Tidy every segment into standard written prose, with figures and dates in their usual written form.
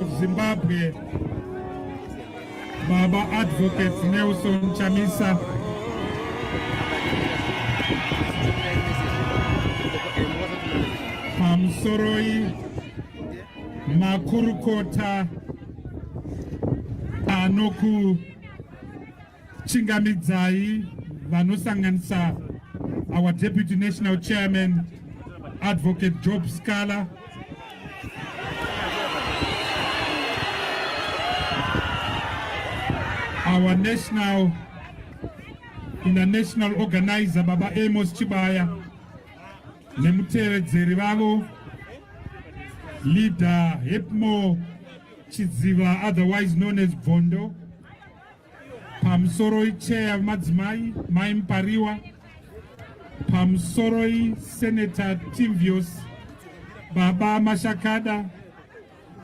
of Zimbabwe, Baba Advocate Nelson Chamisa, Pamsoroi Makurukota Anoku Chingamidzai Vanosangansa, our Deputy National Chairman, Advocate Job Scala, our international organizer, Baba Amos Chibaya, Nemutere Zerivavo, leader Hepmo Chiziva, otherwise known as Vondo, Pamsoroi Chair Madzmai, Maim Pariwa, Pamsoroi Senator Timvios, Baba Mashakada,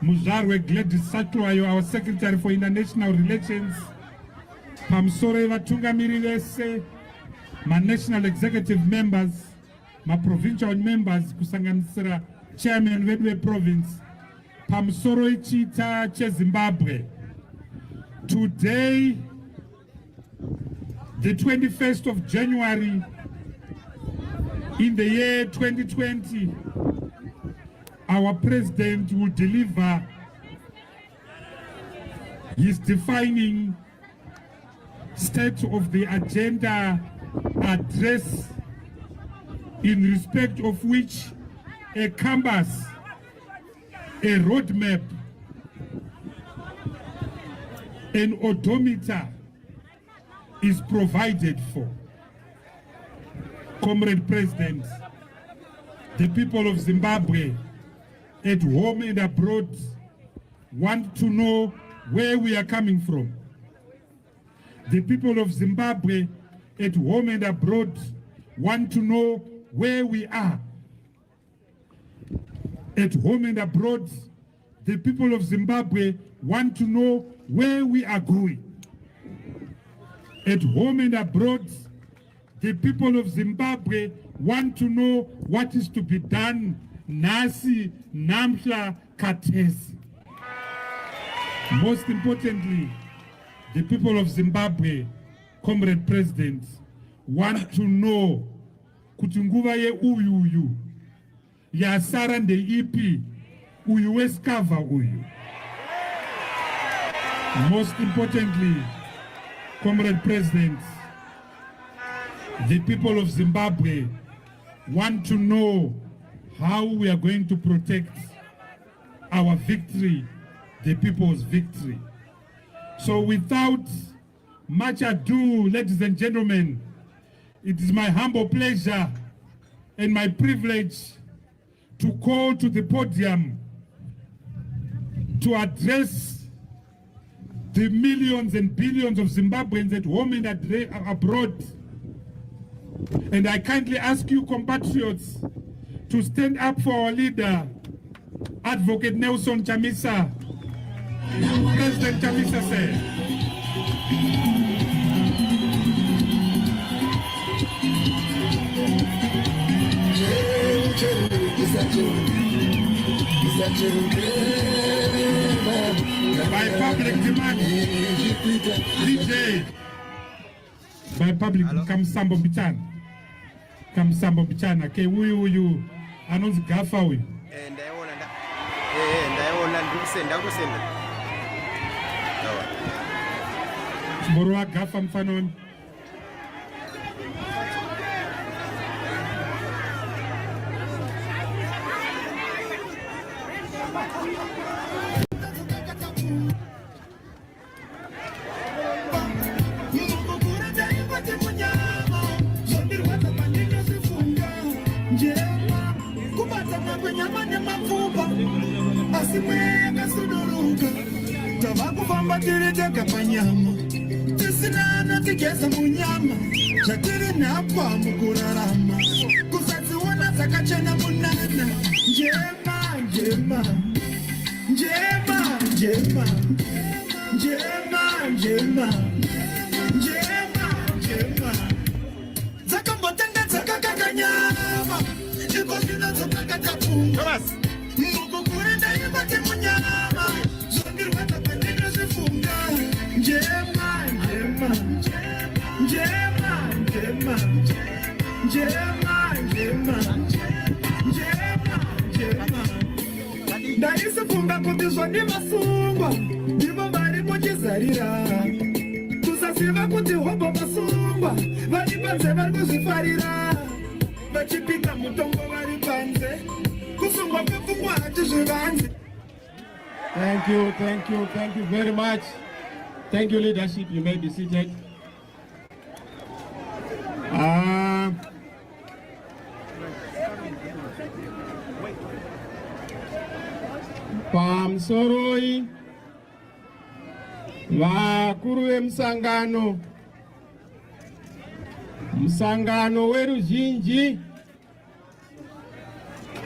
Muzarwe Gladys Satluayo, our Secretary for International Relations, Pamsoroi Vatungamiri Vese, my national executive members, my provincial members, Kusanganisira Chairman Wedwe Province, Pamsoroi Chita Che Zimbabwe. Today, the 21st of January, in the year 2020, our president will deliver his defining state of the agenda address, in respect of which a canvas, a roadmap, an odometer is provided for. Comrade President, the people of Zimbabwe at home and abroad want to know where we are coming from. The people of Zimbabwe at home and abroad want to know where we are. At home and abroad, the people of Zimbabwe want to know where we are going. At home and abroad, the people of Zimbabwe want to know what is to be done. Nasi, Namhla, Katesi. Most importantly, the people of Zimbabwe, Comrade President, want to know kuti nguva ye uyu yasara ndeipi, uyu weskava uyu. Most importantly, Comrade President, the people of Zimbabwe want to know how we are going to protect our victory, the people's victory. So without much ado, ladies and gentlemen, it is my humble pleasure and my privilege to call to the podium to address the millions and billions of Zimbabweans at home and abroad. And I kindly ask you, compatriots, to stand up for our leader, Advocate Nelson Chamisa. President Chamisa said, by public demand, DJ, by public, come Sambo Bichana. Come Sambo Bichana. Okay, uyu, announce Gafa uyu. And I want to send. Borwa Gafa mfanon. Tavakufamba tiri tega panyama, tisinana tigeza munyama, chatiri napa mukurarama, kusadziona zakachena munana. Njema, njema, njema, njema, njema, njema, njema, njema. Zakambotenda zakakakanyama, ikosina zakakatapunga. Mukukurenda ibate munyama. kuti zvadi masungwa ndivo vari muchizarira kusaziva kuti hobo masungwa vari panze vari kuzvifarira vachipika mutongo vari panze kusungwa kwepfungwa hatizvivanzi. Thank you very much. Thank you, leadership. You may be seated. Pamsoroi vakuru vemusangano, musangano weruzhinji,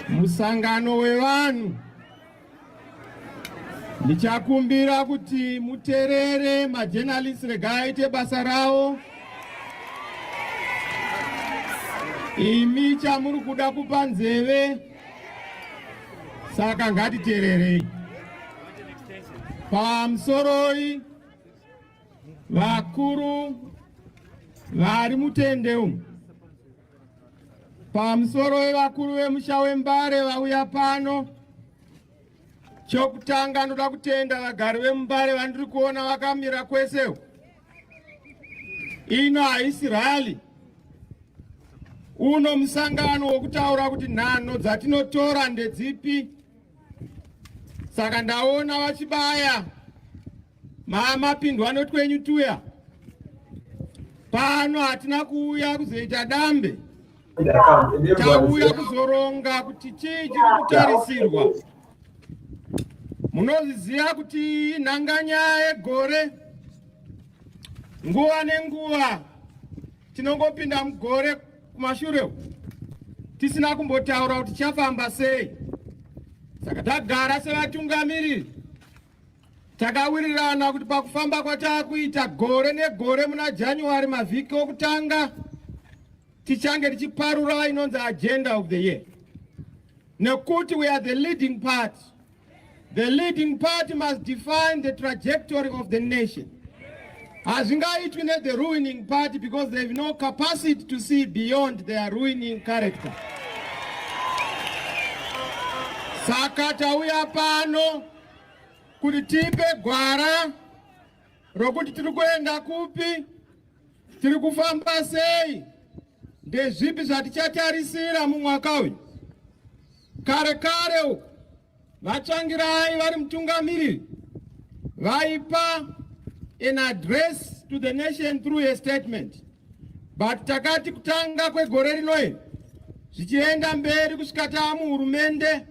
musangano wevanhu, ndichakumbira kuti muterere majournalists regaite basa ravo. Imi chamuri kuda kupa nzeve, saka ngatitererei. Pamsoroi vakuru vari mutende umu, pamsoroi vakuru vemusha wembare vauya pano. Chokutanga ndoda kutenda vagari vemumbare vandiri kuona vakamira kwese. Ino haisi rali, uno musangano wokutaura kuti nhano dzatinotora ndedzipi. Saka ndaona vachibaya mamapindwa notwenyu tuya. Pano hatina kuuya kuzoita dambe, tauya kuzoronga kuti chii chiri kutarisirwa. Munoziziva kuti nhanganya yegore nguva nenguva tinongopinda mugore kumashure tisina kumbotaura kuti chafamba sei. Saka tagara sevatungamiriri takawirirana kuti pakufamba kwatakuita gore negore muna January mavhiki okutanga tichange tichiparura inonzi agenda of the year, nekuti we are the leading party. The leading party must define the trajectory of the nation. Hazvingaitwi the ruining party because they have no capacity to see beyond their ruining character. Saka tauya pano kuti tipe gwara rokuti tiri kuenda kupi, tiri kufamba sei, ndezvipi zvatichatarisira mumwaka uyu. Kare uku vachangirai vari mutungamiriri vaipa an address to the nation through a statement, but takati kutanga kwegore rinoiri zvichienda mberi kusvika taamuhurumende,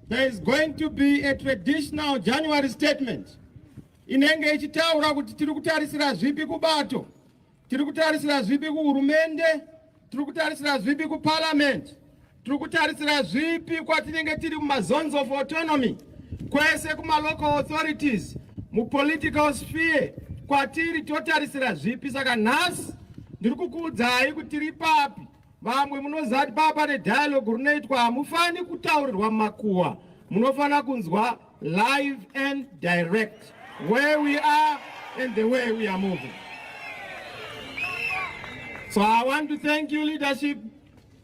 there is going to be a traditional January statement inenge ichitaura kuti tiri kutarisira zvipi kubato, tiri kutarisira zvipi kuhurumende, tiri kutarisira zvipi kuparliament, tiri kutarisira zvipi kwatinenge tiri mumazones of autonomy, kwese kumalocal authorities, mupolitical sphere kwatiri totarisira zvipi. Saka nhasi ndiri kukuudzai kuti tiri papi. Vamwe munozati papa nedialogue runoitwa hamufani kutaurirwa mumakuwa, munofana kunzwa live and direct where we are and the way we are moving. So I want to thank you, leadership,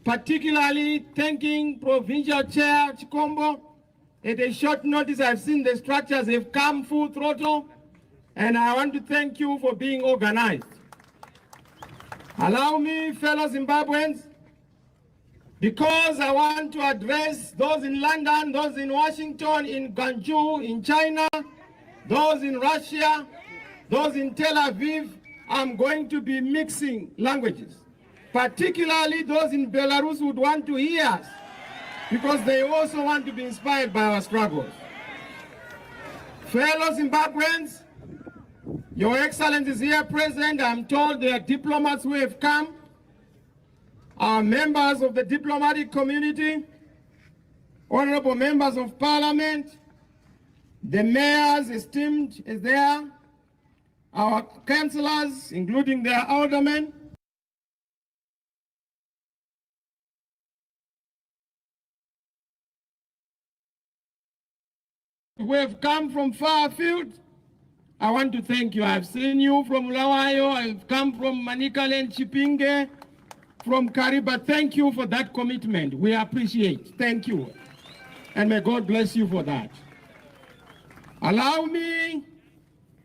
particularly thanking Provincial Chair Chikombo. At a short notice, I've seen the structures have come full throttle, and I want to thank you for being organized. Allow me, fellow Zimbabweans, because I want to address those in London, those in Washington, in Guangzhou, in China, those in Russia, those in Tel Aviv, I'm going to be mixing languages. Particularly those in Belarus would want to hear us, because they also want to be inspired by our struggles. Fellow Zimbabweans, Your Excellency is here present. I'm told there are diplomats who have come, our members of the diplomatic community, honorable members of parliament, the mayors esteemed is there, our councillors, including their aldermen, who have come from far afield. I want to thank you. I've seen you from Lawayo, I've come from Manicaland, Chipinge, from Kariba. Thank you for that commitment. We appreciate. Thank you. And may God bless you for that. Allow me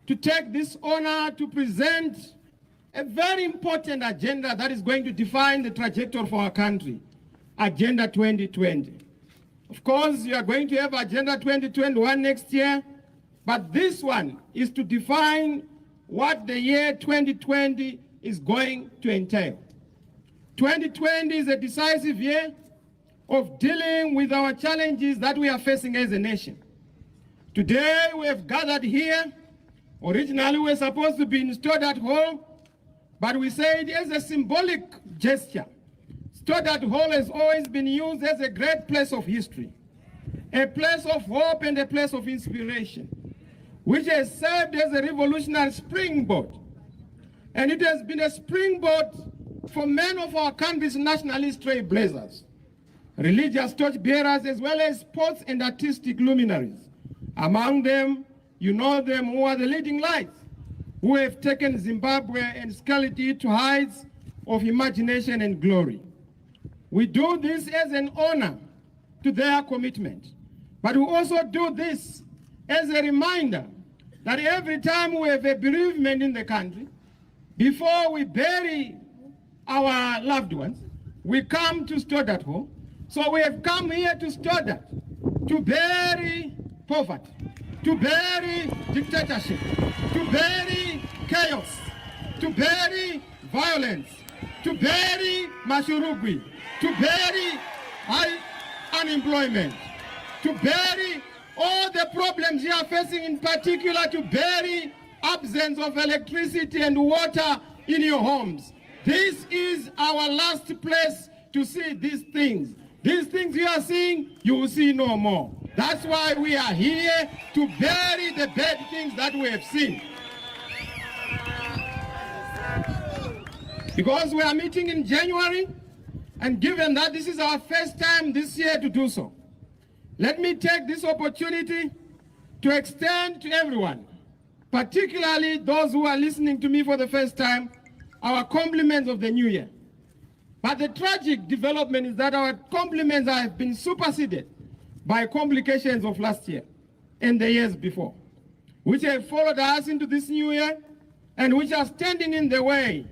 to take this honor to present a very important agenda that is going to define the trajectory for our country, Agenda 2020. Of course, you are going to have Agenda 2021 next year, but this one is to define what the year 2020 is going to entail. 2020 is a decisive year of dealing with our challenges that we are facing as a nation. Today we have gathered here. Originally we were supposed to be installed at home, but we said as a symbolic gesture. Stoddart Hall has always been used as a great place of history, a place of hope and a place of inspiration, which has served as a revolutionary springboard. And it has been a springboard for many of our country's nationalist trailblazers, religious torchbearers, as well as sports and artistic luminaries. Among them, you know them, who are the leading lights, who have taken Zimbabwe and scaled it to heights of imagination and glory. We do this as an honor to their commitment, but we also do this as a reminder that every time we have a bereavement in the country, before we bury our loved ones, we come to Stoddart Hall. So we have come here to Stoddart to bury poverty, to bury dictatorship, to bury chaos, to bury violence, to bury mashurugwi, to bury high unemployment, to bury all the problems you are facing, in particular to bury absence of electricity and water in your homes. This is our last place to see these things. These things you are seeing, you will see no more. That's why we are here, to bury the bad things that we have seen. Because we are meeting in January, and given that this is our first time this year to do so, let me take this opportunity to extend to everyone, particularly those who are listening to me for the first time, our compliments of the new year. But the tragic development is that our compliments have been superseded by complications of last year and the years before, which have followed us into this new year and which are standing in the way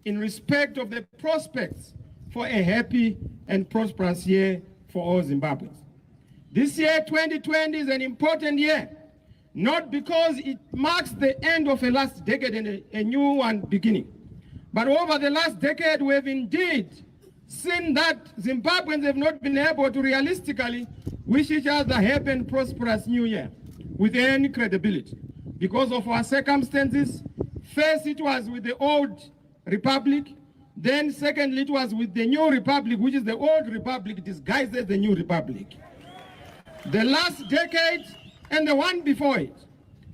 in respect of the prospects for a happy and prosperous year for all Zimbabweans. This year, 2020, is an important year, not because it marks the end of a last decade and a new one beginning, but over the last decade, we have indeed seen that Zimbabweans have not been able to realistically wish each other a happy and prosperous new year with any credibility because of our circumstances. First, it was with the old republic. Then secondly, it was with the new republic, which is the old republic disguised as the new republic. The last decade and the one before it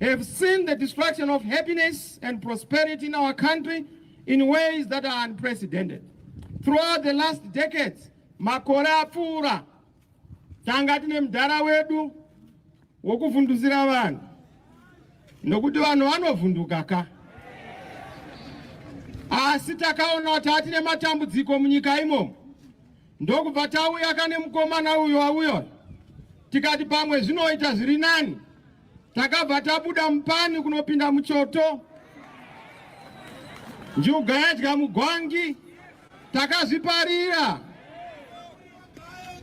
have seen the destruction of happiness and prosperity in our country in ways that are unprecedented. Throughout the last decades, makore apfuura, tanga tine mudhara wedu wokuvhundusira vanhu, nokuti vanhu vanovhunduka ka. Asi takaona kuti hatine matambudziko munyika imomo, ndokubva tauya kane mukomana uyo wauyo, tikati pamwe zvinoita zviri nani, takabva tabuda mupani kunopinda muchoto, njuga yadya mugwangi, takazviparira.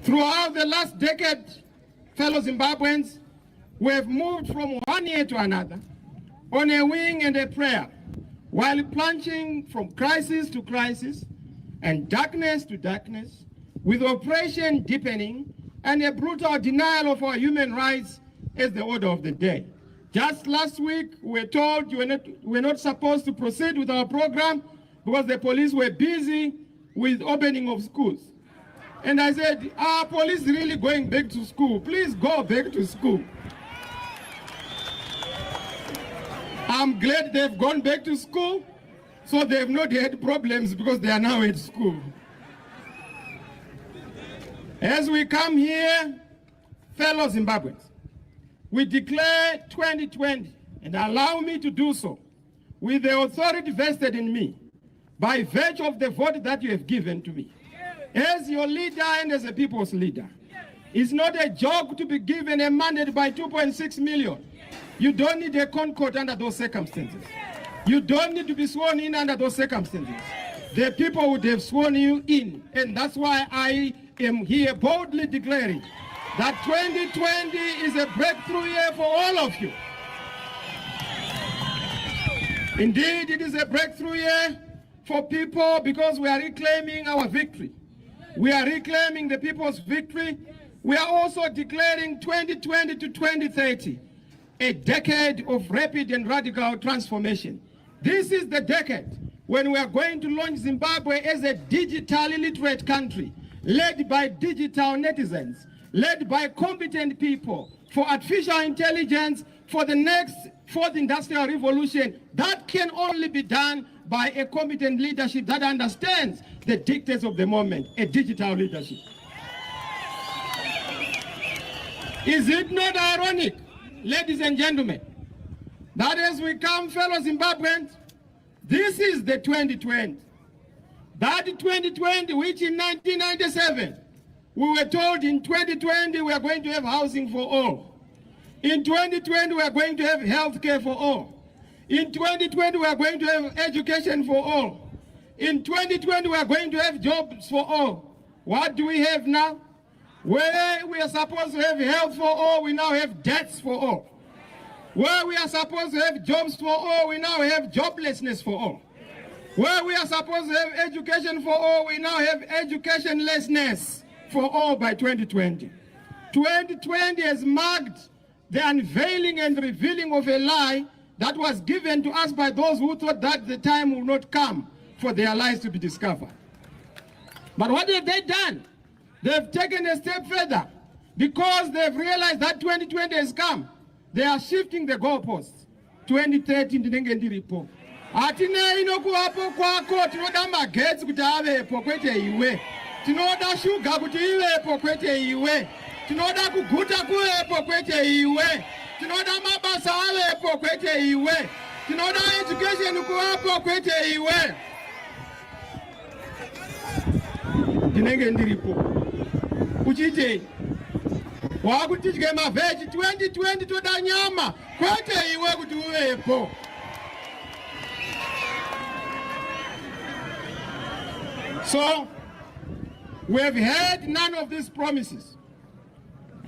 Throughout the last decade, fellow Zimbabweans, we have moved from one year to another on a wing and a prayer, while plunging from crisis to crisis and darkness to darkness, with oppression deepening and a brutal denial of our human rights as the order of the day. Just last week, we were told we're not supposed to proceed with our program because the police were busy with opening of schools. And I said, are police really going back to school? Please go back to school. I'm glad they've gone back to school, so they've not had problems because they are now at school. As we come here, fellow Zimbabweans, we declare 2020, and allow me to do so, with the authority vested in me, by virtue of the vote that you have given to me, as your leader and as a people's leader. It's not a joke to be given a mandate by 2.6 million. You don't need a concord under those circumstances. You don't need to be sworn in under those circumstances. The people would have sworn you in, and that's why I am here boldly declaring that 2020 is a breakthrough year for all of you. Indeed, it is a breakthrough year for people because we are reclaiming our victory. We are reclaiming the people's victory. We are also declaring 2020 to 2030 a decade of rapid and radical transformation. This is the decade when we are going to launch Zimbabwe as a digitally literate country, led by digital netizens, led by competent people for artificial intelligence, for the next fourth industrial revolution. That can only be done by a competent leadership that understands the dictates of the moment, a digital leadership. Is it not ironic, ladies and gentlemen, that as we come, fellow Zimbabweans, this is the 2020. That 2020, which in 1997, we were told in 2020 we are going to have housing for all. In 2020, we are going to have health care for all. In 2020, we are going to have education for all. In 2020, we are going to have jobs for all. What do we have now? Where we are supposed to have health for all, we now have debts for all. Where we are supposed to have jobs for all, we now have joblessness for all. Where we are supposed to have education for all, we now have educationlessness for all by 2020. 2020 has marked the unveiling and revealing of a lie that was given to us by those who thought that the time will not come for their lies to be discovered. But what have they done? They've taken a step further because they've realized that 2020 has come. They are shifting the goalposts. 2030 ndinenge ndiripo. Atina inokuwapo kwako tinoda magetsi kuti avepo kwete iwe. Tinoda shuga kuti ivepo kwete iwe. Tinoda kuguta kuvepo kwete iwe. Tinoda mabasa avepo kwete iwe. Tinoda education kuwapo kwete iwe. Ndinenge ndiripo. Uchite wakutidye maveji 2020 toda nyama kwete iwe kuti uvepo. So we have heard none of these promises.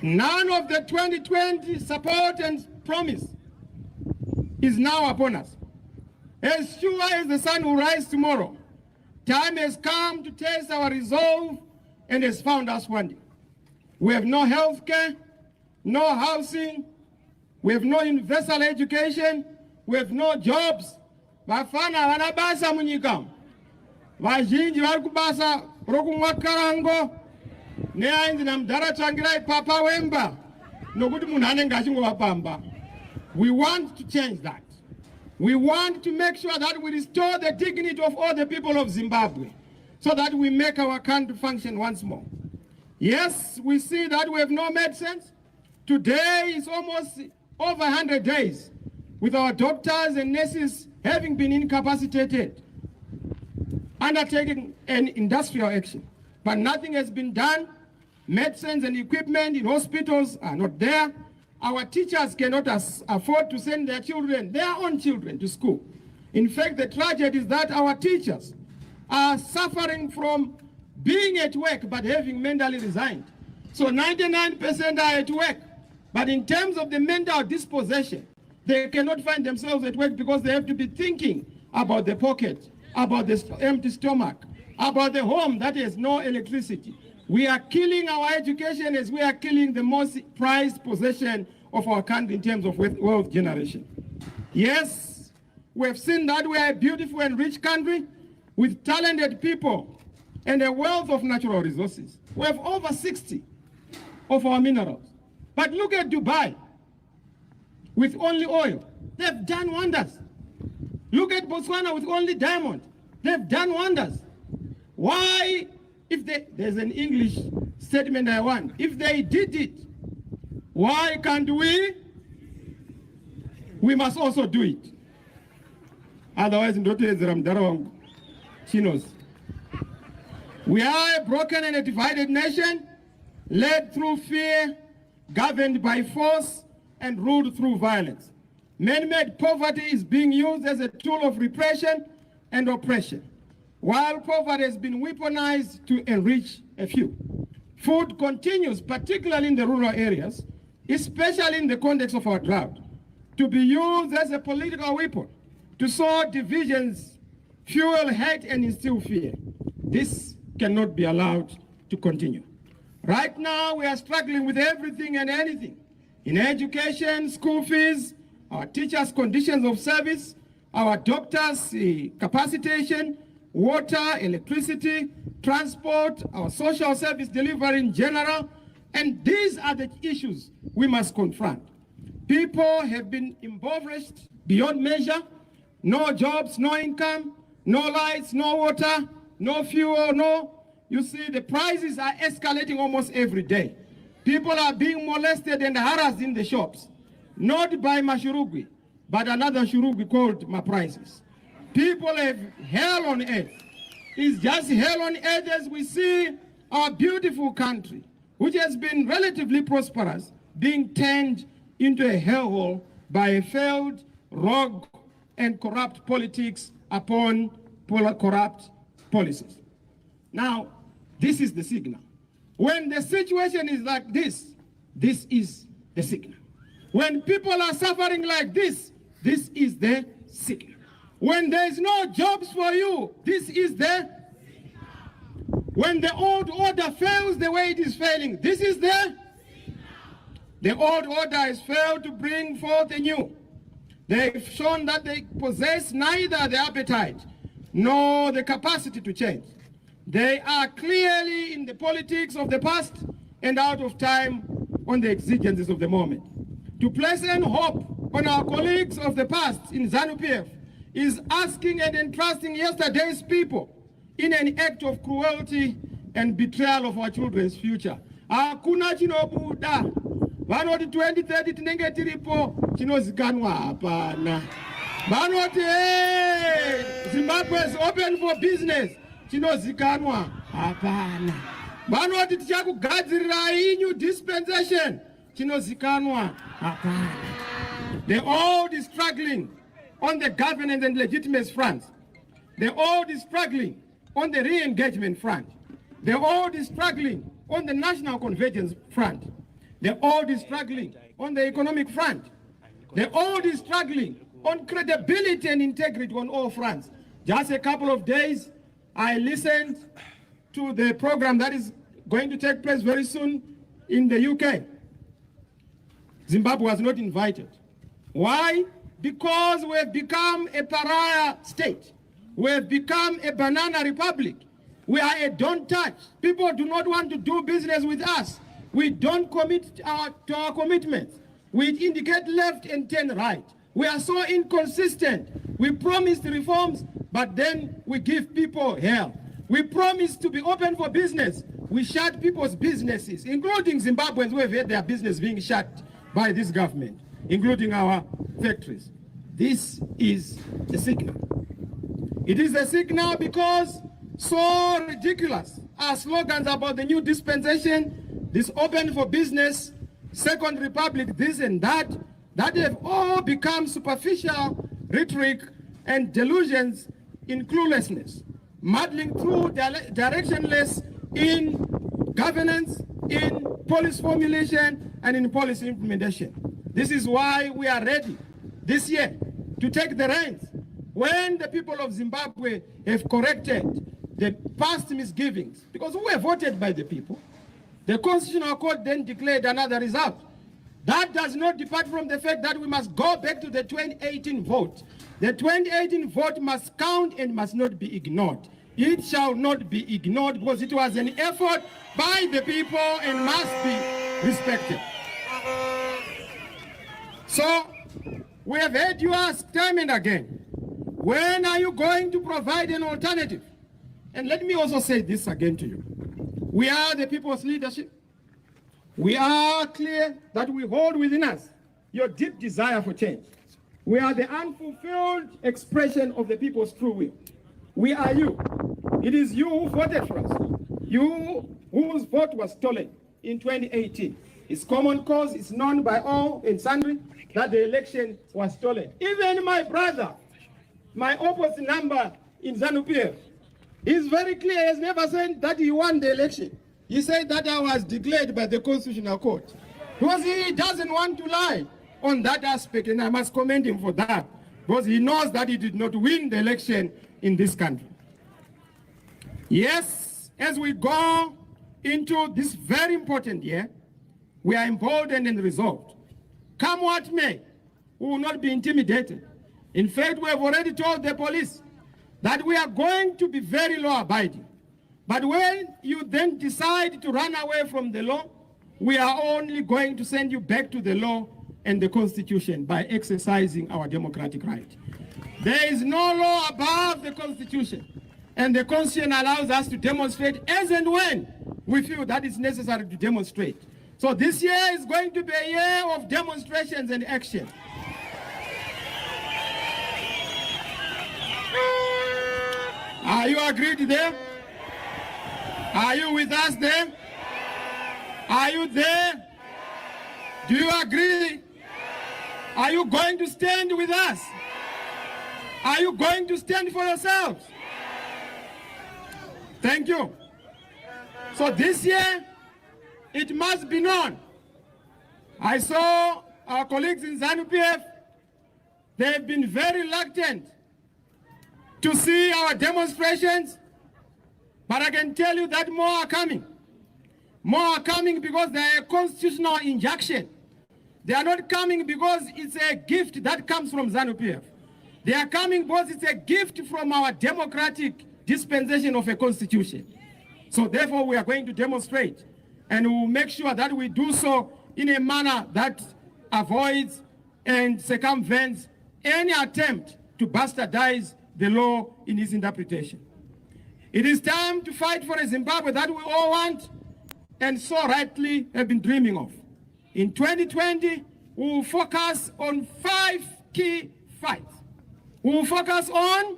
None of the 2020 support and promise is now upon us. As sure as the sun will rise tomorrow, time has come to test our resolve and has found us wanting. We have no health care, no housing, we have no universal education, we have no jobs. Vafana vanabasa munyika. Vazhinji vari kubasa rokumwa karango neainzi namudhara tsvangirai papa wemba nokuti munhu anenge achingovapamba. We want to change that. We want to make sure that we restore the dignity of all the people of Zimbabwe so that we make our country function once more. Yes, we see that we have no medicines. Today is almost over 100 days with our doctors and nurses having been incapacitated, undertaking an industrial action. But nothing has been done. Medicines and equipment in hospitals are not there. Our teachers cannot afford to send their children, their own children, to school. In fact, the tragedy is that our teachers are suffering from being at work but having mentally resigned. So 99% are at work, but in terms of the mental dispossession, they cannot find themselves at work because they have to be thinking about the pocket, about the empty stomach, about the home that has no electricity. We are killing our education as we are killing the most prized possession of our country in terms of wealth generation. Yes, we have seen that we are a beautiful and rich country with talented people and a wealth of natural resources. We have over 60 of our minerals. But look at Dubai with only oil. They've done wonders. Look at Botswana with only diamond. They've done wonders. Why, there's an English statement I want. If they did it, why can't we? We must also do it. Otherwise, she knows. We are a broken and a divided nation. led through fear, governed by force, and ruled through violence. Man-made poverty is being used as a tool of repression and oppression, while poverty has been weaponized to enrich a few. Food continues, particularly in the rural areas, especially in the context of our drought, to be used as a political weapon to sow divisions, fuel hate, and instill fear. This cannot be allowed to continue. Right now, we are struggling with everything and anything. In education, school fees, our teachers' conditions of service, our doctors' capacitation, water, electricity, transport, our social service delivery in general, and these are the issues we must confront. People have been impoverished beyond measure, no jobs, no income, no lights, no water, no fuel, you see, the prices are escalating almost every day. People are being molested and harassed in the shops, not by Mashurugwi, but another Shurugwi called my prices. People have hell on earth. It's just hell on earth as we see our beautiful country, which has been relatively prosperous, being turned into a hellhole by a failed, rogue, and corrupt politics upon corrupt policies. Now, this is the signal. When the situation is like this is the signal. When people are suffering like this is the signal. When there is no jobs for you, this is the signal. When the old order fails the way it is failing, this is the old order has failed to bring forth the new. They've shown that they possess neither the appetite nor the capacity to change. They are clearly in the politics of the past and out of time on the exigencies of the moment. To place any hope on our colleagues of the past in ZANU-PF is asking and entrusting yesterday's people in an act of cruelty and betrayal of our children's future. Hakuna chinobuda. Vanoti 2030 tinenge tiripo chinozikanwa hapana. Vanoti Zimbabwe is open for business. Chinozikanwa hapana. Vanoti tichakugadzirira new dispensation. Chinozikanwa hapana. The old is struggling on the governance and legitimacy front. The old is struggling on the re-engagement front. The old is struggling on the national convergence front. The old is struggling on the economic front. The old is struggling on credibility and integrity on all fronts. Just a couple of days, I listened to the program that is going to take place very soon in the UK. Zimbabwe was not invited. Why? Because we have become a pariah state. We have become a banana republic. We are a don't touch. People do not want to do business with us. We don't commit to our commitments. We indicate left and turn right. We are so inconsistent. We promise reforms, but then we give people hell. We promise to be open for business. We shut people's businesses, including Zimbabweans who have had their business being shut by this government, including our factories. This is the signal. It is a signal because so ridiculous are slogans about the new dispensation, this open for business, Second Republic, this and that have all become superficial rhetoric and delusions in cluelessness, muddling through directionless in governance, in policy formulation, and in policy implementation. This is why we are ready this year to take the reins. When the people of Zimbabwe have corrected the past misgivings, because we were voted by the people, the Constitutional Court then declared another result. That does not depart from the fact that we must go back to the 2018 vote. The 2018 vote must count and must not be ignored. It shall not be ignored because it was an effort by the people and must be respected. So, we have heard you ask time and again, when are you going to provide an alternative? And let me also say this again to you. We are the people's leadership. We are clear that we hold within us your deep desire for change. We are the unfulfilled expression of the people's true will. We are you. It is you who voted for us. You whose vote was stolen. in 2018. It's common cause, it's known by all and sundry that the election was stolen. Even my brother, my opposite number in ZANU-PF, is very clear. He has never said that he won the election. He said that I was declared by the Constitutional Court. Because he doesn't want to lie on that aspect, and I must commend him for that, because he knows that he did not win the election in this country. Yes, as we go into this very important year, we are emboldened and resolved. Come what may, we will not be intimidated. In fact, we have already told the police that we are going to be very law-abiding. But when you then decide to run away from the law, we are only going to send you back to the law and the Constitution by exercising our democratic right. There is no law above the Constitution, and the Constitution allows us to demonstrate as and when we feel that it's necessary to demonstrate. So this year is going to be a year of demonstrations and action. Are you agreed there? Are you with us there? Are you there? Do you agree? Are you going to stand with us? Are you going to stand for yourselves? Thank you. So this year, it must be known. I saw our colleagues in ZANU-PF, they have been very reluctant to see our demonstrations, but I can tell you that more are coming. More are coming because they are a constitutional injunction. They are not coming because it's a gift that comes from ZANU-PF. They are coming because it's a gift from our democratic dispensation of a constitution. So therefore we are going to demonstrate, and we will make sure that we do so in a manner that avoids and circumvents any attempt to bastardize the law in its interpretation. It is time to fight for a Zimbabwe that we all want and so rightly have been dreaming of. In 2020, we will focus on 5 key fights. We will focus on...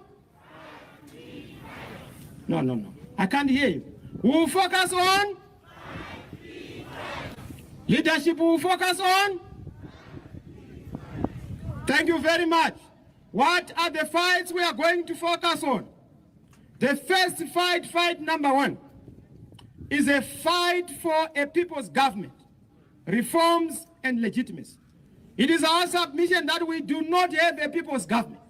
No. I can't hear you. We will focus on... Leadership we will focus on... Thank you very much. What are the fights we are going to focus on? The first fight number 1, is a fight for a people's government, reforms and legitimacy. It is our submission that we do not have a people's government.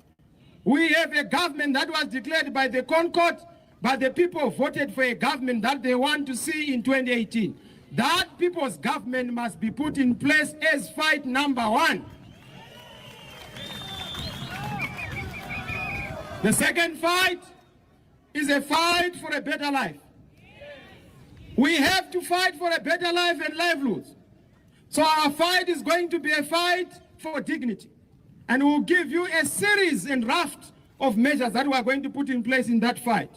We have a government that was declared by the Concord, but the people voted for a government that they want to see in 2018. That people's government must be put in place as fight number 1. The second fight is a fight for a better life. We have to fight for a better life and livelihoods. So our fight is going to be a fight for dignity. And we'll give you a series and raft of measures that we are going to put in place in that fight.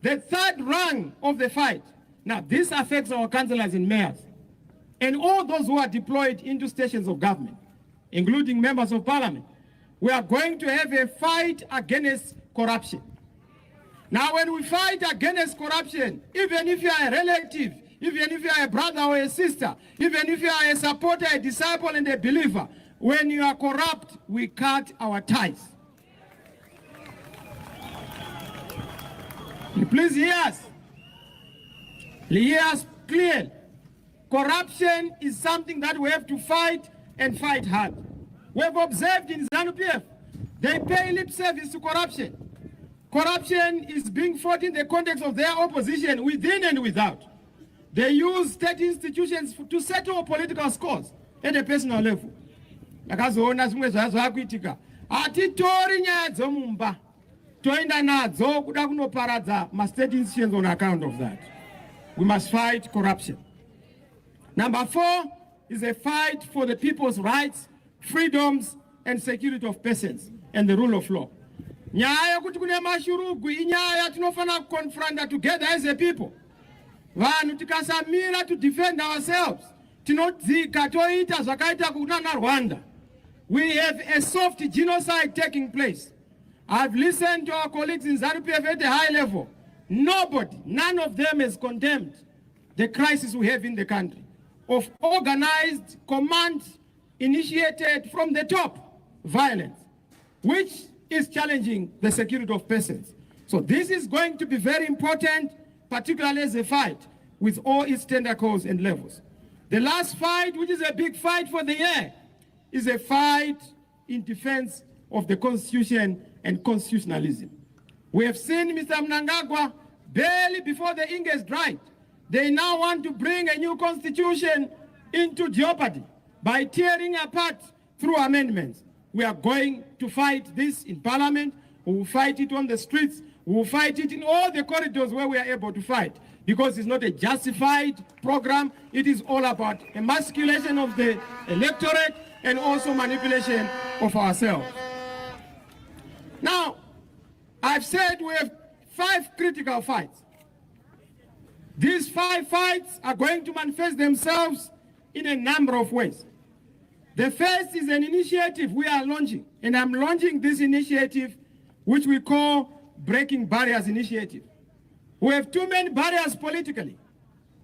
The third rung of the fight, now this affects our councillors and mayors, and all those who are deployed into stations of government, including members of parliament. We are going to have a fight against corruption. Now, when we fight against corruption, even if you are a relative, even if you are a brother or a sister, even if you are a supporter, a disciple, and a believer, when you are corrupt, we cut our ties. Please hear us. Hear us clearly. Corruption is something that we have to fight and fight hard. We have observed in ZANU-PF, they pay lip service to corruption. Corruption is being fought in the context of their opposition within and without. They use state institutions to settle political scores at a personal level. Akazoona zimwe zvakuitika. Atitori nyaya dzomumba. Toenda nadzo kuda kunoparadza ma-state institutions on account of that. We must fight corruption. Number 4 is a fight for the people's rights, freedoms, and security of persons, and the rule of law. Nyaya kuti kune mashurugu inyaya tinofana confront together as a people. Vanhu tikasamira to defend ourselves, tinodzika toita zvakaita kunana Rwanda. We have a soft genocide taking place. I've listened to our colleagues in ZANU-PF at a high level. None of them has condemned the crisis we have in the country. of organized command initiated from the top violence, which is challenging the security of persons. So this is going to be very important, particularly as a fight with all its tentacles and levels. The last fight, which is a big fight for the year, is a fight in defense of the Constitution and constitutionalism. We have seen Mr. Mnangagwa barely before the ink is dried. They now want to bring a new constitution into jeopardy by tearing apart through amendments. We are going to fight this in Parliament. We will fight it on the streets. We will fight it in all the corridors where we are able to fight, because it's not a justified program. It is all about emasculation of the electorate and also manipulation of ourselves. Now, I've said we have 5 critical fights. These 5 fights are going to manifest themselves in a number of ways. The first is an initiative we are launching, and I'm launching this initiative, which we call Breaking Barriers Initiative. We have too many barriers politically,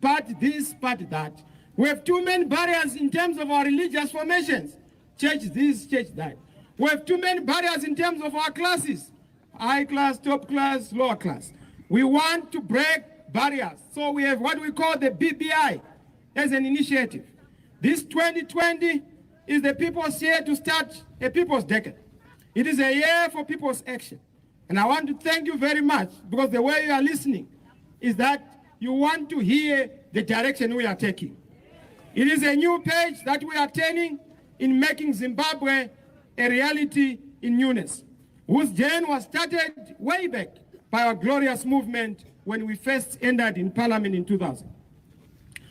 part this, part that. We have too many barriers in terms of our religious formations, church this, church that. We have too many barriers in terms of our classes, high class, top class, lower class. We want to break barriers. So we have what we call the BBI as an initiative. This 2020 is the people's year to start a people's decade. It is a year for people's action. And I want to thank you very much, because the way you are listening is that you want to hear the direction we are taking. It is a new page that we are turning in making Zimbabwe a reality in newness, whose journey was started way back by our glorious movement when we first entered in Parliament in 2000.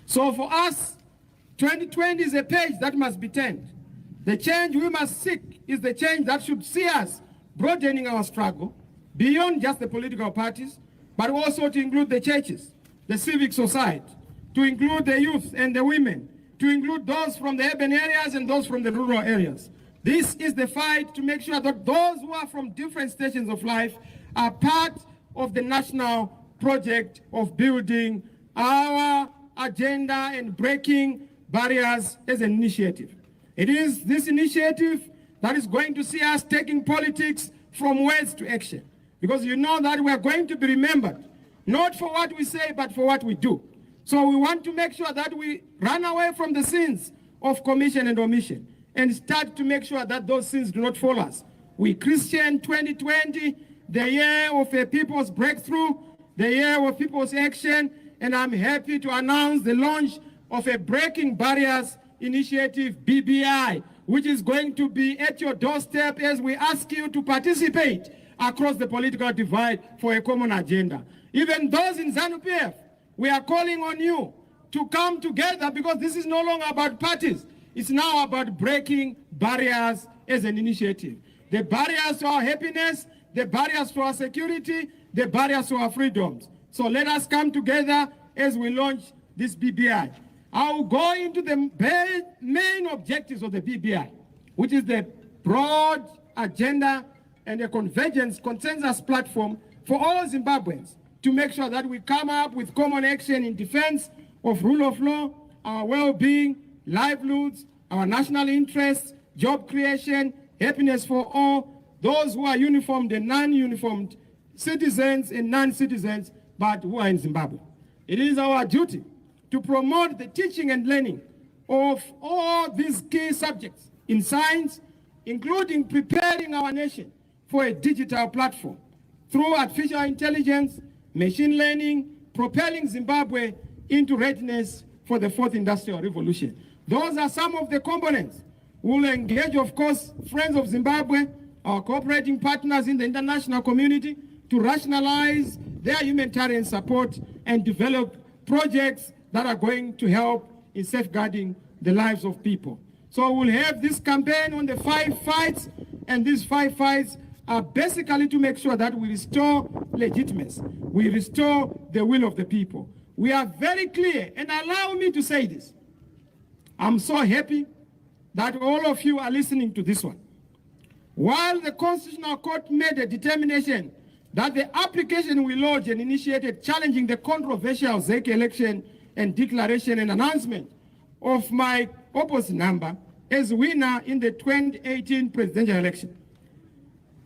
So for us, 2020 is a page that must be turned. The change we must seek is the change that should see us broadening our struggle beyond just the political parties, but also to include the churches, the civic society, to include the youth and the women, to include those from the urban areas and those from the rural areas. This is the fight to make sure that those who are from different stations of life are part of the national project of building our agenda and breaking barriers as an initiative. It is this initiative that is going to see us taking politics from words to action, because you know that we are going to be remembered, not for what we say, but for what we do. So we want to make sure that we run away from the sins of commission and omission and start to make sure that those sins do not follow us. We Christian 2020, the year of a people's breakthrough, the year of people's action, and I'm happy to announce the launch of a Breaking Barriers Initiative, BBI, which is going to be at your doorstep as we ask you to participate across the political divide for a common agenda. Even those in ZANU-PF, we are calling on you to come together, because this is no longer about parties. It's now about breaking barriers as an initiative. The barriers to our happiness, the barriers to our security, the barriers to our freedoms. So let us come together as we launch this BBI. I will go into the main objectives of the BBI, which is the broad agenda and a consensus platform for all Zimbabweans to make sure that we come up with common action in defense of rule of law, our well-being, livelihoods, our national interests, job creation, happiness for all, those who are uniformed and non-uniformed, citizens and non-citizens, but who are in Zimbabwe. It is our duty to promote the teaching and learning of all these key subjects in science, including preparing our nation for a digital platform through artificial intelligence, machine learning, propelling Zimbabwe into readiness for the 4th Industrial Revolution. Those are some of the components. We will engage, of course, friends of Zimbabwe, our cooperating partners in the international community, to rationalize their humanitarian support and develop projects that are going to help in safeguarding the lives of people. So we'll have this campaign on the 5 fights, and these 5 fights are basically to make sure that we restore legitimacy, we restore the will of the people. We are very clear, and allow me to say this. I'm so happy that all of you are listening to this one. While the Constitutional Court made a determination that the application we lodged and initiated challenging the controversial ZEC election and declaration and announcement of my opposite number as winner in the 2018 presidential election.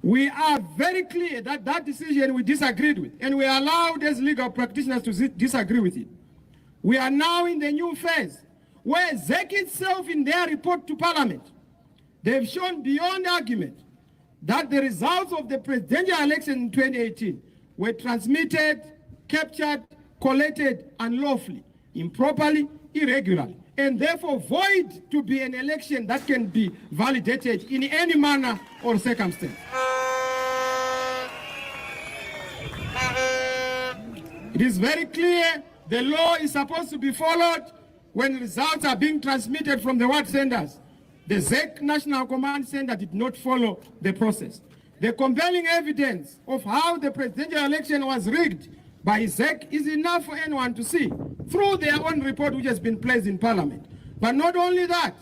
We are very clear that that decision we disagreed with, and we are allowed as legal practitioners to disagree with it. We are now in the new phase where ZEC itself, in their report to Parliament, they've shown beyond argument that the results of the presidential election in 2018 were transmitted, captured, collated unlawfully, improperly, irregularly, and therefore void to be an election that can be validated in any manner or circumstance. It is very clear the law is supposed to be followed when results are being transmitted from the ward centers. The ZEC National Command Center did not follow the process. The compelling evidence of how the presidential election was rigged by ZEC is enough for anyone to see through their own report, which has been placed in Parliament. But not only that,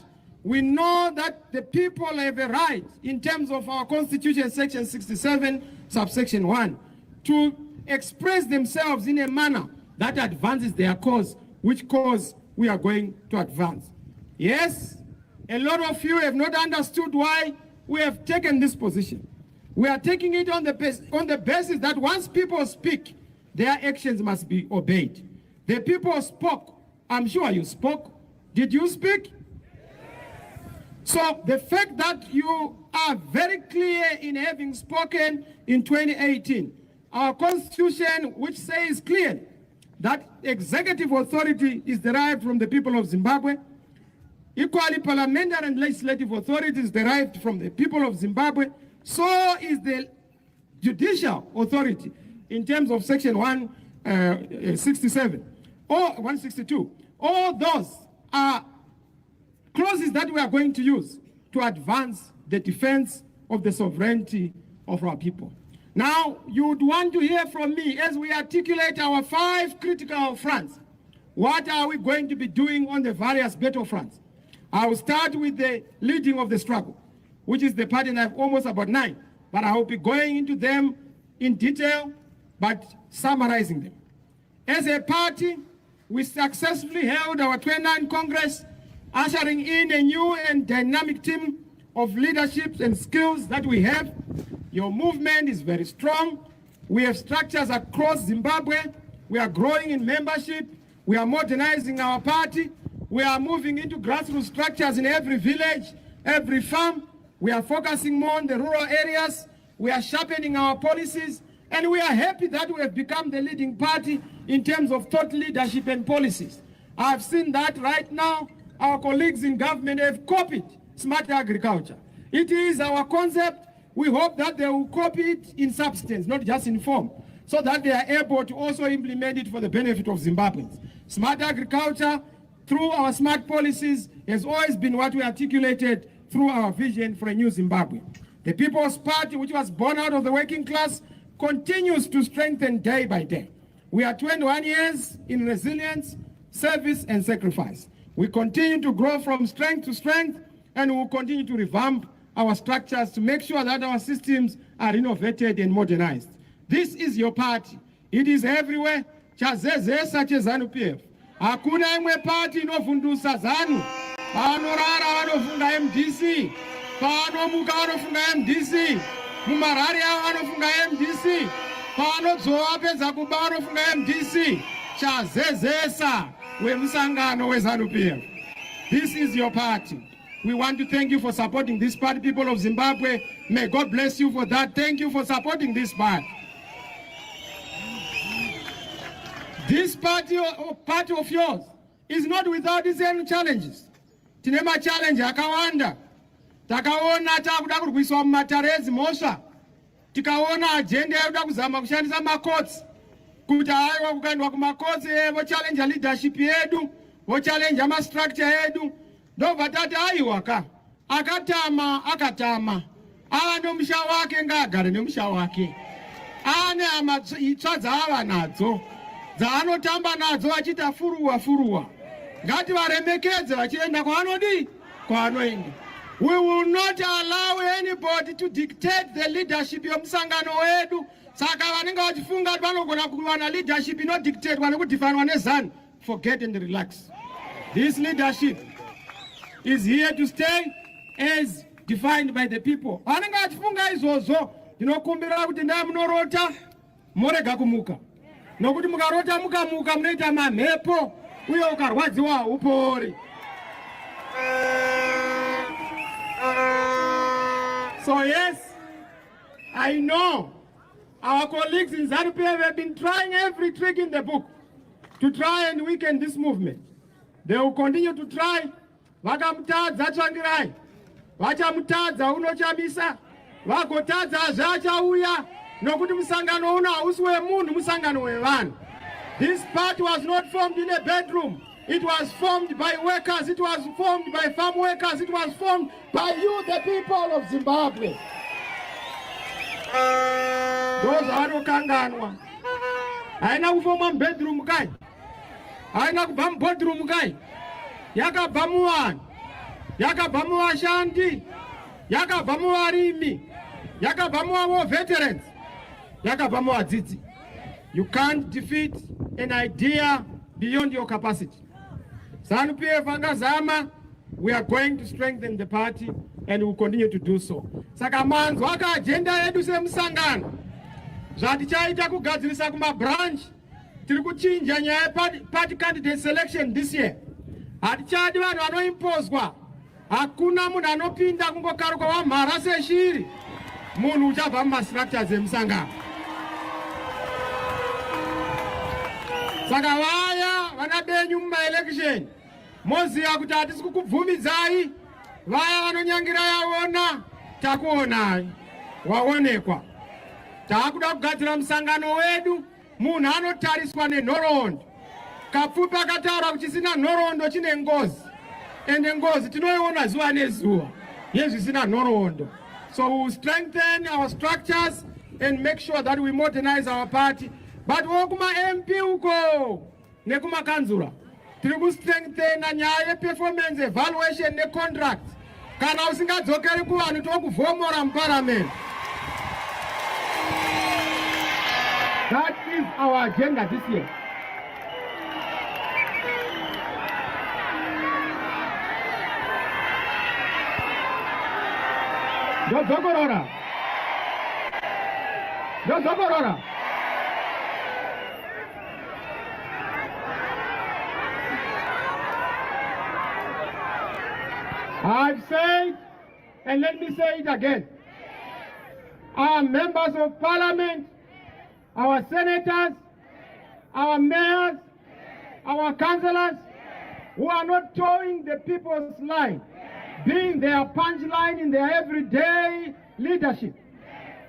we know that the people have a right, in terms of our Constitution, Section 67, subsection 1, to express themselves in a manner that advances their cause, which cause we are going to advance. Yes, a lot of you have not understood why we have taken this position. We are taking it on the basis that once people speak, their actions must be obeyed. The people spoke. I'm sure you spoke. Did you speak? So the fact that you are very clear in having spoken in 2018, our Constitution, which says clearly that executive authority is derived from the people of Zimbabwe, equally parliamentary and legislative authority is derived from the people of Zimbabwe, so is the judicial authority in terms of Section 167 or 162. All those are clauses that we are going to use to advance the defense of the sovereignty of our people. Now, you would want to hear from me as we articulate our 5 critical fronts. What are we going to be doing on the various battle fronts? I will start with the leading of the struggle, which is the part, and I have almost about 9, but I will be going into them in detail, but summarizing them. As a party, we successfully held our 29th Congress, ushering in a new and dynamic team of leadership and skills that we have. Your movement is very strong. We have structures across Zimbabwe. We are growing in membership. We are modernizing our party. We are moving into grassroots structures in every village, every farm. We are focusing more on the rural areas. We are sharpening our policies. And we are happy that we have become the leading party in terms of thought leadership and policies. I've seen that right now. Our colleagues in government have copied smart agriculture. It is our concept. We hope that they will copy it in substance, not just in form, so that they are able to also implement it for the benefit of Zimbabweans. Smart agriculture, through our smart policies, has always been what we articulated through our vision for a new Zimbabwe. The People's Party, which was born out of the working class, continues to strengthen day by day. We are 21 years in resilience, service, and sacrifice. We continue to grow from strength to strength, and we will continue to revamp our structures to make sure that our systems are innovated and modernized. This is your party. It is everywhere. Chazezesa cheZANU-PF. Hakuna imwe party inovhundusa ZANU. Panorara vanofunga MDC. Panomuka vanofunga MDC. Mumarari avo vanofunga MDC. Panodzowa pedza kuba vanofunga MDC. Chazezesa wemusangano weZANU-PF. This is your party. We want to thank you for supporting this party, people of Zimbabwe. May God bless you for that. Thank you for supporting this party. This party of yours is not without its own challenges. Tinema challenge akawanda. Takaona takuda kurwiswa mumatarezi mosha. Tikaona agenda yakuda kuzama kushandisa makotsi. Kuti aiwa kukaendwa kumakotsi vo challenge leadership yedu, vo challenge ama structure yedu. Ndobva tati aiwaka akatama akatama ane musha wake ngaagare nemusha wake ane hama itsva dzaava nadzo dzaanotamba nadzo achita furuwa ngativaremekedze vachienda kwaanodi kwaanoenda. We will not allow anybody to dictate the leadership yomusangano wedu. Saka vanenge vachifunga kuti vanogona kuwana leadership inodictatewa nekudhifanwa neZANU, forget and relax. This leadership is here to stay as defined by the people. Anenge achifunga izvozvo, ndinokumbira kuti ndamunorota morega kumuka. Nokuti mukarota mukamuka munoita mamhepo uye ukarwadziwa upori. So yes, I know our colleagues in ZANU-PF have been trying every trick in the book to try and weaken this movement. They will continue to try. Vakamutadza Tsvangirai, vachamutadza unochamisa, vagotadza zvachauya, nokuti musangano uno hausi wemunhu, musangano wevanhu. This party was not formed in a bedroom. It was formed by workers, it was formed by farm workers, it was formed by you, the people of Zimbabwe. Those vanokanganwa. Haina kufoma bedroom kai. Haina kubva bedroom kai. Yakabva muvanhu, yakabva muvashandi, yakabva muvarimi, yakabva muvavo veterans, yakabva muvadzidzi. You can't defeat an idea beyond your capacity. ZANU-PF angazama, we are going to strengthen the party and we will continue to do so. Saka manzwa ka agenda yedu semusangano. Zvatichaita kugadzirisa kumabranch, tiri kuchinja nyaya party candidate selection this year. Hatichadi vanhu vanoimpozwa. Hakuna munhu anopinda kungokaruka wamhara seshiri. Munhu uchabva mumastructures emusangano. Saka vaya vana benyu mumaelection, moziva kuti hatisi kukubvumidzai. Vaya vanonyangira yavona, takuonai, waonekwa. Taakuda kugadzira musangano wedu, munhu anotariswa nenhoroondo. Kapfupi akataura kuti chisina nhoroondo chine ngozi. Ende ngozi tinoiona zuva nezuva yezvisina nhoroondo. So we will strengthen our structures and make sure that we modernize our party. But wokuma MP uko nekuma kanzura tiri kustrengthen nyaya performance evaluation necontract. Kana usingadzokeri kuvanhu tokuvhomora muparliament. That is our agenda this year. Dozokorora. I've said, and let me say it again, our members of parliament, our senators, our mayors, our councillors, who are not towing the people's line, being their punchline in their everyday leadership,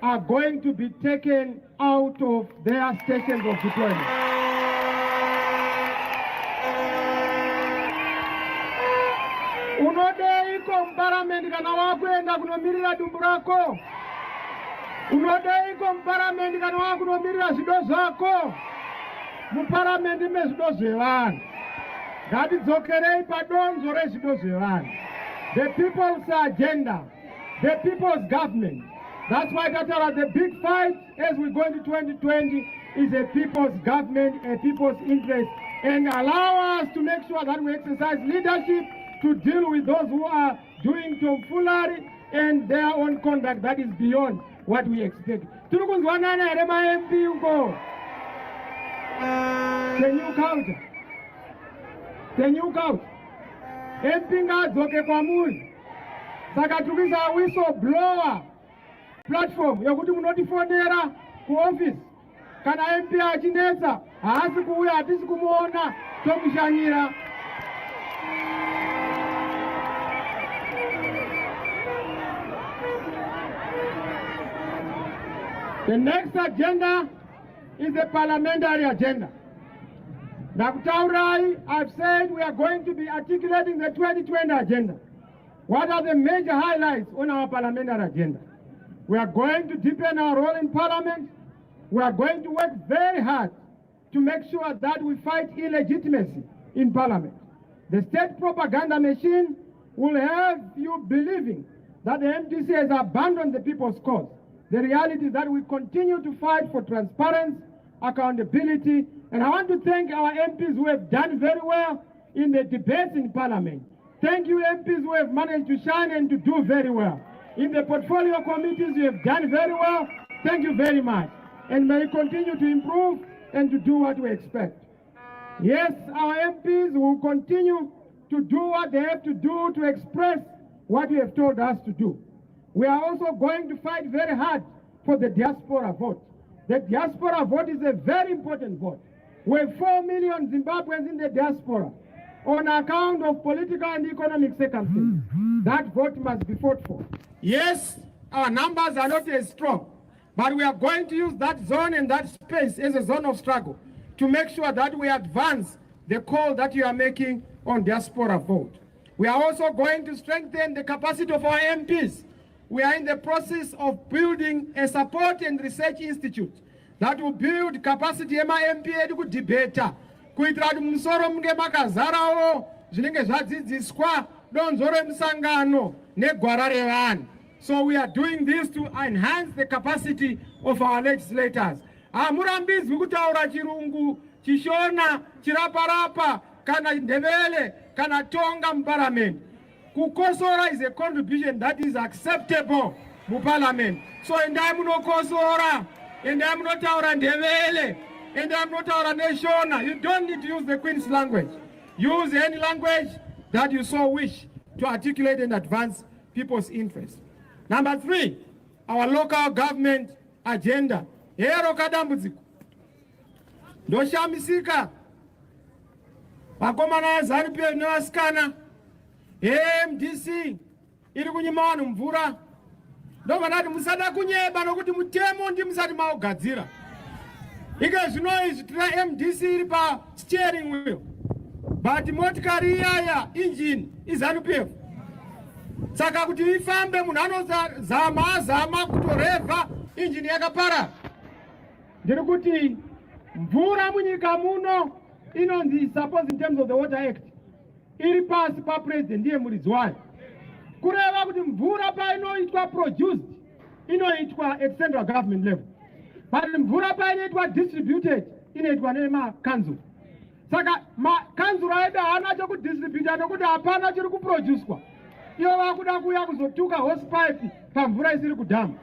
are going to be taken out of their stations of deployment. Unodeiko muparliament kana wakuenda kunomirira dumbu rako? Unodeiko muparliament kana wakunomirira zvido zvako? Muparliament mezvido zvevanhu. Ngatidzokerei padonzo rezvido zvevanhu. The people's agenda, the people's government. That's why the big fight as we go into 2020 is a people's government, a people's interest, and allow us to make sure that we exercise leadership to deal with those who are doing tomfoolery and their own conduct that is beyond what we expect. Can you count? Can you count? MP ngadzoke kwamuri. Saka tukisa whistleblower platform yokuti munotifonera kuoffice. Kana MP achinetsa haasi kuuya, hatisi kumuona, tomushanyira. The next agenda is the parliamentary agenda. Nakutaurai, I've said we are going to be articulating the 2020 agenda. What are the major highlights on our parliamentary agenda? We are going to deepen our role in parliament. We are going to work very hard to make sure that we fight illegitimacy in parliament. The state propaganda machine will have you believing that the MDC has abandoned the people's cause. The reality is that we continue to fight for transparency, accountability, and I want to thank our MPs who have done very well in the debates in Parliament. Thank you, MPs who have managed to shine and to do very well. In the portfolio committees, you have done very well. Thank you very much. And may you continue to improve and to do what we expect. Yes, our MPs will continue to do what they have to do to express what you have told us to do. We are also going to fight very hard for the diaspora vote. The diaspora vote is a very important vote. We have 4 million Zimbabweans in the diaspora on account of political and economic circumstances. That vote must be fought for. Yes, our numbers are not as strong, but we are going to use that zone and that space as a zone of struggle to make sure that we advance the call that you are making on diaspora vote. We are also going to strengthen the capacity of our MPs. We are in the process of building a support and research institute that will build capacity ema MP edu kudebata kuitira kuti musoro munge makazarawo zvinenge zvadzidziswa donzo remusangano negwara revanhu. So we are doing this to enhance the capacity of our legislators. Hamurambidzwi kutaura chirungu, chishona, chiraparapa, kana ndebele, kana tonga muparliament. Kukosora is a contribution that is acceptable mu parliament. So endai munokosora, endai munotaura ndebele, endai munotaura neshona. You don't need to use the Queen's language. Use any language that you so wish to articulate and advance people's interests. Number 3, our local government agenda. Hero kadambudziko. Ndoshamisika. Vakomana ZANU-PF nevasikana. MDC iri kunyima vanhu mvura. Ndovanati musada kunyeba nokuti mutemo ndi musati maugadzira. Ike zvino izvi tira MDC iri pa steering wheel. But motikari iyaya engine iZANU-PF. Saka kuti ifambe munhu anozama kutorevha engine yakapara. Ndiri kuti mvura munyika muno inonzi suppose in terms of the Water Act iri pasi pa president ndiye muridzi wayo. Kureva kuti mvura painoitwa produced inoitwa at central government level. But mvura painoitwa distributed inoitwa nemakanzuru. Saka makanzuru aida haana chokudistributa nokuti hapana chiri kuproducwa. Ivo vakuda kuuya kuzotuka hosepipe pamvura isiri kudhamu.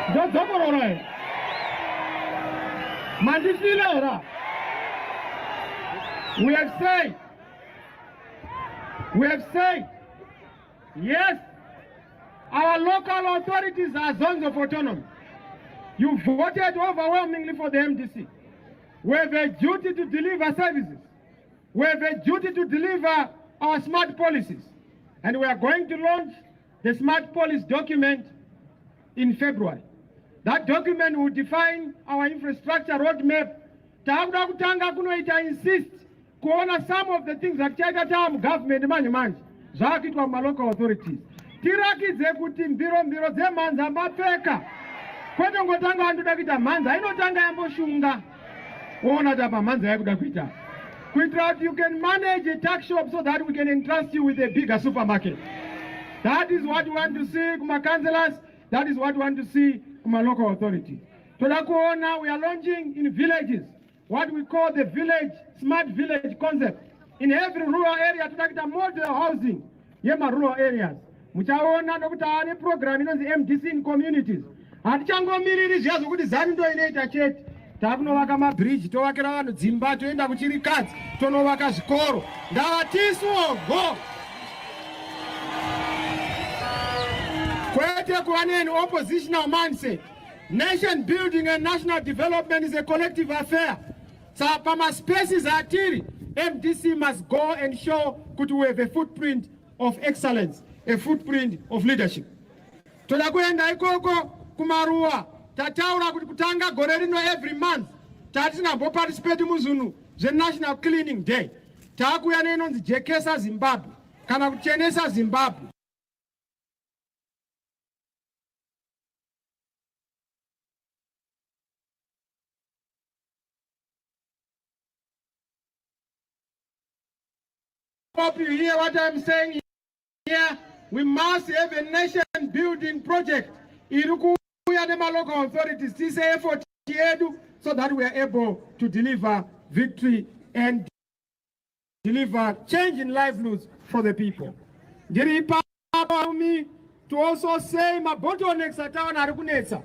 Ndodzomorora here. Mandifile ora. We have said, yes, our local authorities are zones of autonomy. You voted overwhelmingly for the MDC. We have a duty to deliver services. We have a duty to deliver our smart policies. And we are going to launch the smart policy document in February. That document will define our infrastructure roadmap. Takuda kutanga kunoita insist kuona some of the things that chaita government manje zvakitwa ma local authorities. Tirakidze kuti mbiro dzemanza mapfeka. Kwete ngotanga andoda kuita manza inotanga yamboshunga. Ona tapa manza yakuda kuita. Kuitira you can manage a tax shop so that we can entrust you with a bigger supermarket. That is what we want to see kuma councillors. That is what we want to see from our local authorities. Toda kuona we are launching in villages what we call the smart village concept. In every rural area, tunakita model housing yema rural areas. Muchaona nokuti ane program inonzi MDC in communities. Hatichangomiriri zviya zvokuti ZANU ndo inoita chete. Takunovaka mabridge, tovakira vanhu dzimba, toenda kuchirikadzi, tonovaka zvikoro. Ngavatisu go. Kwete kuva an oppositional mindset. Nation building and national development is a collective affair. So pama spaces atiri, MDC must go and show kuti we have a footprint of excellence, a footprint of leadership. Toda kuenda ikoko kumaruwa, tataura kuti kutanga gore rino every month, tatina mbo participate muzunu, the National Cleaning Day. Takuya nenonzi jekesa Zimbabwe, kana kuchenesa Zimbabwe. Hope you hear what I'm saying here. We must have a nation building project iri kuuya nema-local authorities tiise effort yedu so that we are able to deliver victory and deliver change in livelihoods for the people. Ndiri papa to also say ma bottlenecks ataona ari kunetsa